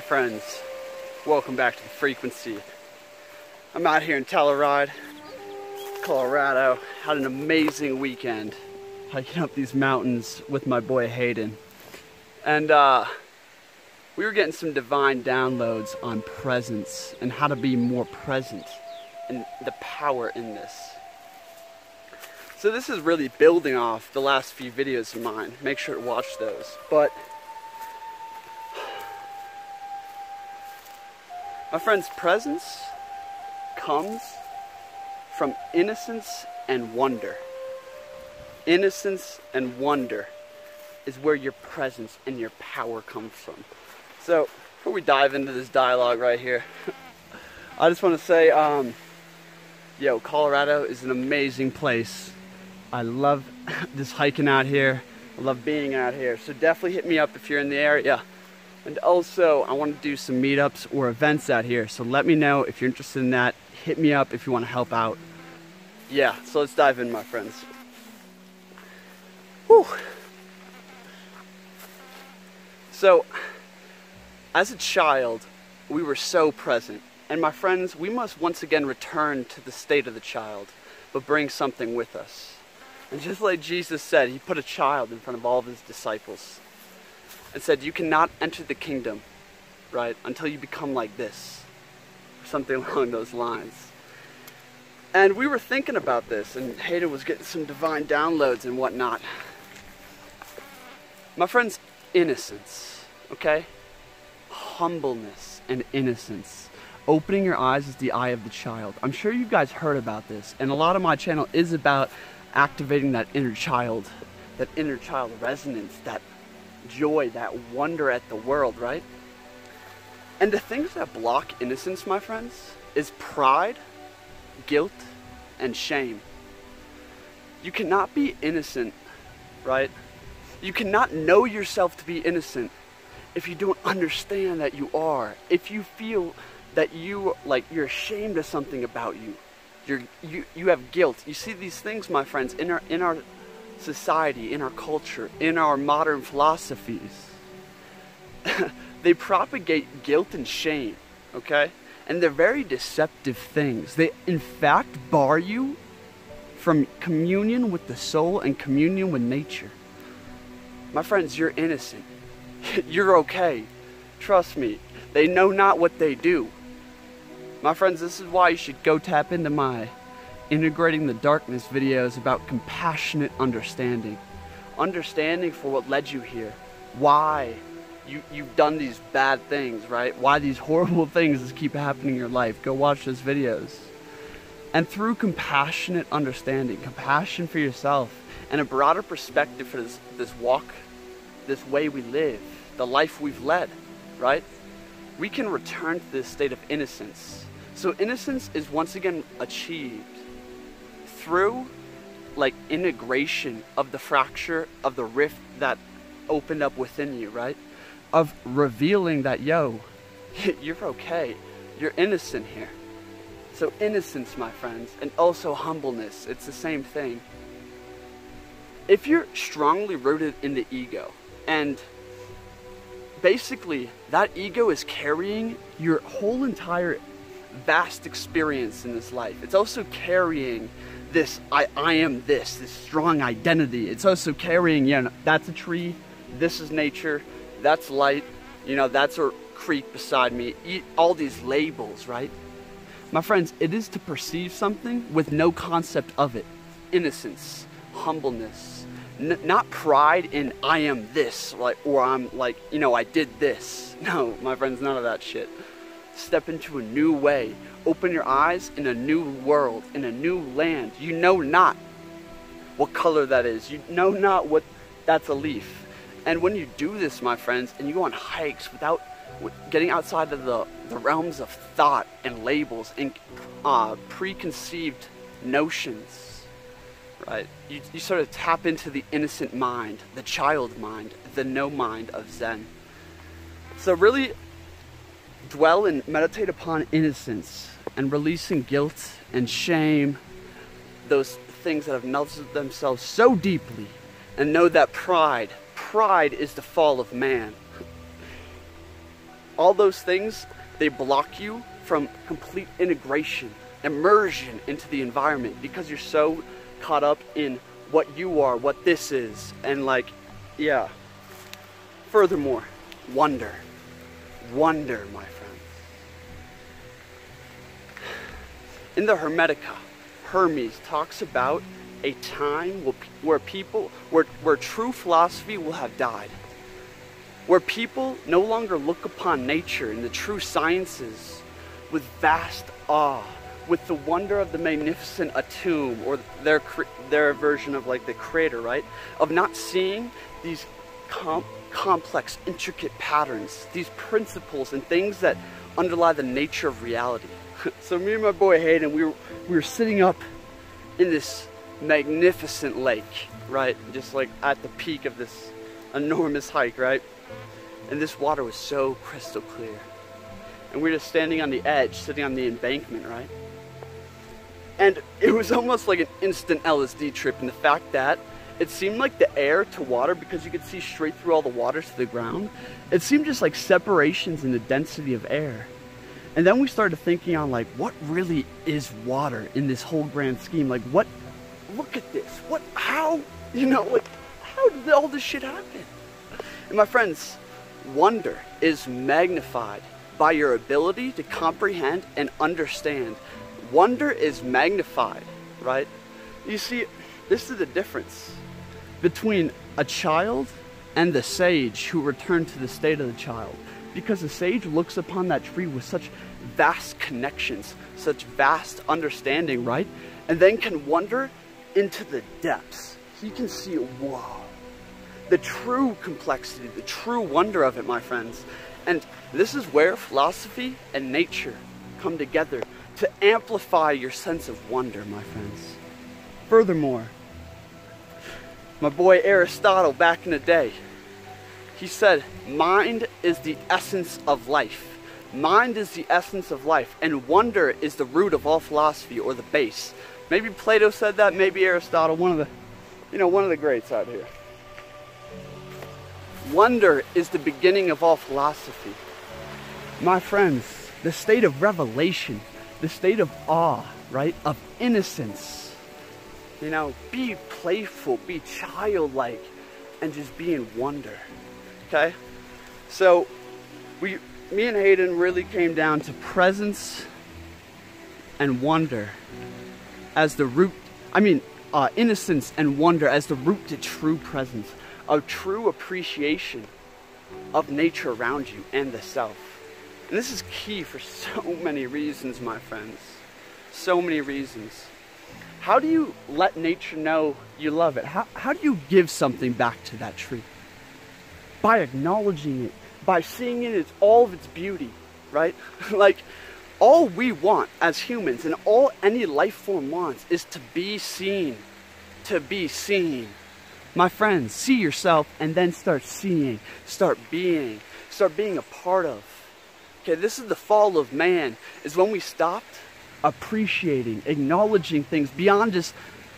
friends, welcome back to the frequency. I'm out here in Telluride, Colorado. Had an amazing weekend hiking up these mountains with my boy Hayden. And we were getting some divine downloads on presence and how to be more present and the power in this. So this is really building off the last few videos of mine. Make sure to watch those. But my friends, presence comes from innocence and wonder. Innocence and wonder is where your presence and your power comes from. So before we dive into this dialogue right here, I just want to say, Colorado is an amazing place. I love this hiking out here. I love being out here. So definitely hit me up if you're in the area. And also, I want to do some meetups or events out here. So let me know if you're interested in that. Hit me up if you want to help out. Yeah, so let's dive in, my friends. Whew. So, as a child, we were so present. And my friends, we must once again return to the state of the child, but bring something with us. And just like Jesus said, he put a child in front of all of his disciples and said, you cannot enter the kingdom, right, until you become like this, or something along those lines. And we were thinking about this, and Hayden was getting some divine downloads and whatnot. My friends, innocence, okay? Humbleness and innocence. Opening your eyes is the eye of the child. I'm sure you guys heard about this, and a lot of my channel is about activating that inner child resonance, that joy, that wonder at the world, right? And the things that block innocence, my friends, is pride, guilt, and shame. You cannot be innocent, right? You cannot know yourself to be innocent if you don't understand that you are. If you feel that you're ashamed of something about you. You have guilt. You see these things, my friends, in our society, in our culture, in our modern philosophies. They propagate guilt and shame, okay? And they're very deceptive things. They, in fact, bar you from communion with the soul and communion with nature. My friends, you're innocent. You're okay. Trust me. They know not what they do. My friends, this is why you should go tap into my Integrating the Darkness videos about compassionate understanding. Understanding for what led you here. Why you've done these bad things, right? Why these horrible things just keep happening in your life. Go watch those videos. And through compassionate understanding, compassion for yourself, and a broader perspective for this walk, this way we live, the life we've led, right? We can return to this state of innocence. So innocence is once again achieved through integration of the fracture, of the rift that opened up within you, right? Of revealing that, you're okay. You're innocent here. So innocence, my friends, and also humbleness, it's the same thing. If you're strongly rooted in the ego, and basically that ego is carrying your whole entire vast experience in this life. It's also carrying this I am this strong identity. It's also carrying, that's a tree, this is nature, that's light, that's a creek beside me. All these labels, right? My friends, it is to perceive something with no concept of it. Innocence, humbleness, not pride in I am this, or I'm I did this. No, my friends, none of that shit. Step into a new way. Open your eyes in a new world, in a new land. You know not what color that is. You know not what that's a leaf. And when you do this, my friends, and you go on hikes without getting outside of the realms of thought and labels and preconceived notions, right? You sort of tap into the innocent mind, the child mind, the no mind of Zen. So really dwell and meditate upon innocence and releasing guilt and shame, those things that have melted themselves so deeply, and know that pride is the fall of man. all those things, they block you from complete integration, immersion into the environment, because you're so caught up in what you are, what this is, and like, yeah. Furthermore, wonder. Wonder, my friends. In the Hermetica, Hermes talks about a time where true philosophy will have died. Where people no longer look upon nature and the true sciences with vast awe, with the wonder of the magnificent atom, or their version of like the creator, right? Of not seeing these complex, intricate patterns, these principles and things that underlie the nature of reality. So me and my boy Hayden, we were sitting up in this magnificent lake, right? Just like at the peak of this enormous hike, right? And this water was so crystal clear. And we were just standing on the edge, sitting on the embankment, right? And it was almost like an instant LSD trip in the fact that it seemed like the air to water, because you could see straight through all the water to the ground, it seemed just like separations in the density of air. And then we started thinking on like, what really is water in this whole grand scheme? Like what, look at this, how, you know, like how did all this shit happen? And my friends, wonder is magnified by your ability to comprehend and understand. Wonder is magnified, right? You see, this is the difference between a child and the sage who returned to the state of the child. Because the sage looks upon that tree with such vast connections, such vast understanding, right? And then can wonder into the depths. He can see, whoa, the true complexity, the true wonder of it, my friends. And this is where philosophy and nature come together to amplify your sense of wonder, my friends. Furthermore, my boy Aristotle back in the day, he said, mind is the essence of life. Mind is the essence of life, and wonder is the root of all philosophy, or the base. Maybe Plato said that, maybe Aristotle, one of the greats out here. Wonder is the beginning of all philosophy. My friends, the state of revelation, the state of awe, right? Of innocence. You know, be playful, be childlike, and just be in wonder. Okay? So, me and Hayden really came down to presence and wonder as the root, innocence and wonder as the root to true presence, a true appreciation of nature around you and the self. And this is key for so many reasons, my friends. So many reasons. How do you let nature know you love it? How do you give something back to that tree? By acknowledging it, by seeing it as all of its beauty, right? Like, all we want as humans, and all any life form wants, is to be seen. To be seen. My friends, see yourself and then start seeing, start being a part of. Okay, this is the fall of man, is when we stopped appreciating, acknowledging things beyond just,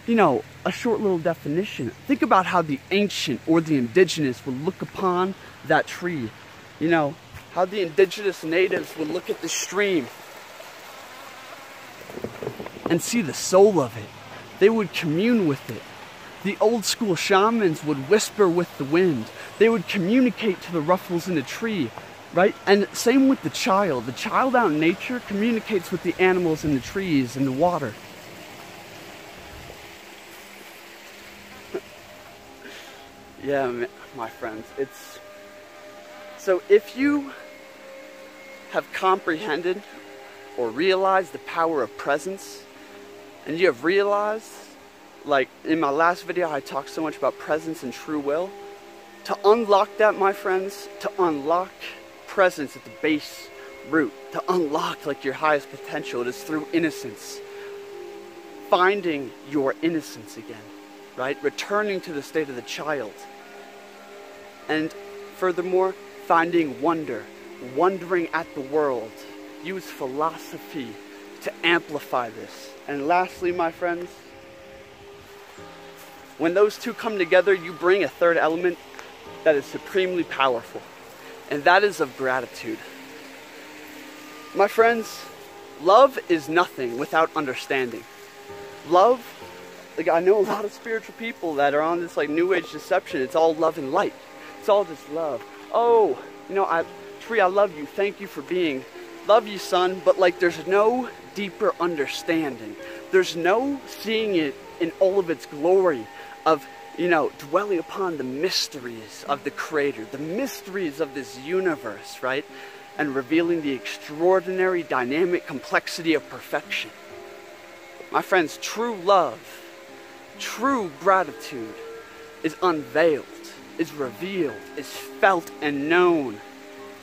you know, a short little definition. Think about how the ancient or the indigenous would look upon that tree. You know, how the indigenous natives would look at the stream and see the soul of it. They would commune with it. The old school shamans would whisper with the wind. They would communicate to the ruffles in the tree, right? And same with the child. The child out in nature communicates with the animals in the trees and the water. Yeah, my friends, it's... So if you have comprehended or realized the power of presence, and you have realized, like in my last video I talked so much about presence and true will, to unlock that, my friends, to unlock presence at the base root, to unlock like your highest potential, it is through innocence. Finding your innocence again, right? Returning to the state of the child. And furthermore, finding wonder, wondering at the world. Use philosophy to amplify this. And lastly, my friends, when those two come together, you bring a third element that is supremely powerful. And that is of gratitude. My friends, love is nothing without understanding. Love, like I know a lot of spiritual people that are on this like new age deception. It's all love and light. It's all just love. Oh, you know, Tree, I love you. Thank you for being. Love you, son. But like there's no deeper understanding. There's no seeing it in all of its glory of, you know, dwelling upon the mysteries of the Creator, the mysteries of this universe, right? And revealing the extraordinary dynamic complexity of perfection. My friends, true love, true gratitude is unveiled, is revealed, is felt and known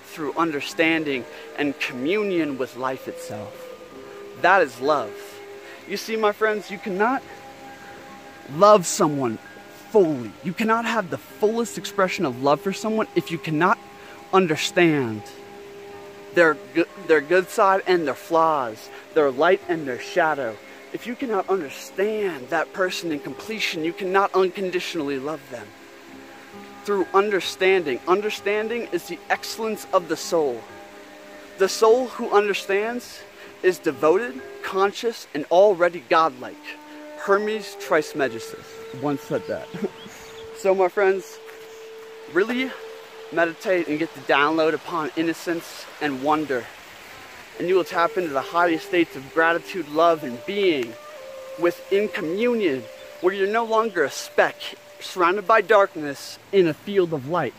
through understanding and communion with life itself. That is love. You see, my friends, you cannot love someone fully. You cannot have the fullest expression of love for someone if you cannot understand their good side and their flaws, their light and their shadow. If you cannot understand that person in completion, you cannot unconditionally love them. Through understanding. Understanding is the excellence of the soul. The soul who understands is devoted, conscious, and already godlike. Hermes Trismegistus once said that. So my friends, really meditate and get the download upon innocence and wonder. And you will tap into the highest states of gratitude, love, and being within communion, where you're no longer a speck surrounded by darkness in a field of light.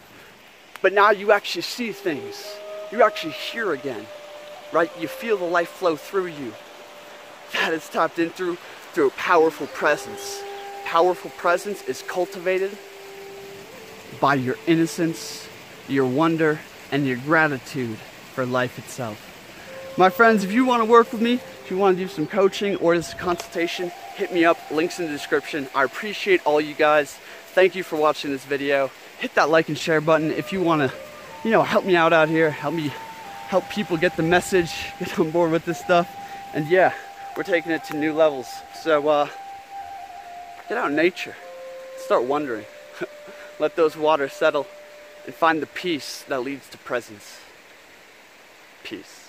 But now you actually see things. You actually hear again, right? You feel the life flow through you. That is tapped in through a powerful presence. Powerful presence is cultivated by your innocence, your wonder, and your gratitude for life itself. My friends, if you want to work with me, if you want to do some coaching or this consultation, hit me up, links in the description. I appreciate all you guys. Thank you for watching this video. Hit that like and share button if you want to, you know, help me out here, help people get the message, get on board with this stuff. And yeah, we're taking it to new levels. So get out in nature, start wondering. Let those waters settle and find the peace that leads to presence. Peace.